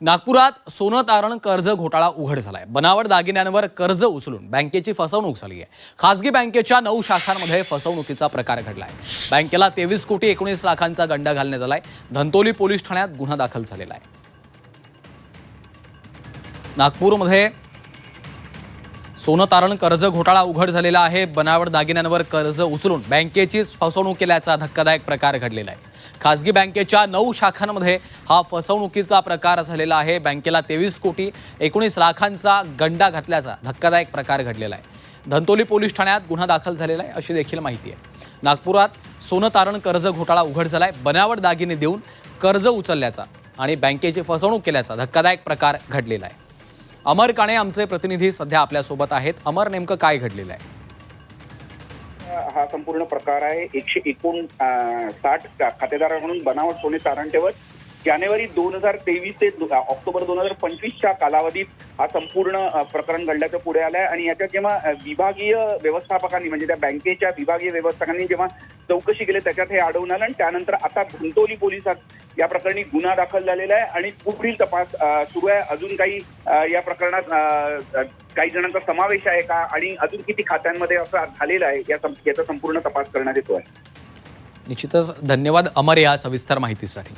नागपुरात सोनं तारण कर्ज घोटाळा उघड झालाय। बनावट दागिन्यांवर कर्ज उचलून बँकेची फसवणूक झाली आहे। खासगी बँकेच्या 9 शाखांमध्ये फसवणुकीचा प्रकार घडलाय। बँकेला 23 कोटी 19 लाखांचा गंडा घालण्यात आलाय। धंतोली पोलीस ठाण्यात गुन्हा दाखल झालेला आहे। नागपूरमध्ये सोनं तारण कर्ज घोटाळा उघड झालेला आहे। बनावट दागिन्यांवर कर्ज उचलून बँकेची फसवणूक केल्याचा धक्कादायक प्रकार घडलेला आहे। खासगी बँकेच्या 9 शाखांमध्ये हा फसवणुकीचा प्रकार झालेला आहे। बँकेला 23 कोटी 19 लाखांचा गंडा घातल्याचा धक्कादायक प्रकार घडलेला आहे। धंतोली पोलीस ठाण्यात गुन्हा दाखल झालेला आहे अशी देखील माहिती आहे। नागपुरात सोनं तारण कर्ज घोटाळा उघड झालाय। बनावट दागिने देऊन कर्ज उचलल्याचा आणि बँकेची फसवणूक केल्याचा धक्कादायक प्रकार घडलेला आहे। अमर काणे आमचे प्रतिनिधी सध्या आपल्या सोबत आहेत। अमर, नेमकं काय घडलेलं आहे? हा संपूर्ण प्रकार आहे। 159 खातेदारांकडून बनावट सोने तारण ठेवत जानेवारी 2023 ते ऑक्टोबर 2025च्या कालावधीत हा संपूर्ण प्रकरण घडल्याचं पुढे आलंय। आणि याच्यात जेव्हा विभागीय व्यवस्थापकांनी म्हणजे त्या बँकेच्या विभागीय व्यवस्थापकांनी जेव्हा चौकशी केली त्याच्यात हे आढळून आलं आणि त्यानंतर आता धंतोली पोलिसात या प्रकरणी गुन्हा दाखल झालेला आहे आणि पुढील तपास सुरू आहे। अजून काही या प्रकरणात काही जणांचा समावेश आहे का आणि अजून किती खात्यांमध्ये असं झालेलं आहे याचा संपूर्ण तपास करण्यात येतो आहे। निश्चितच धन्यवाद अमर या सविस्तर माहितीसाठी।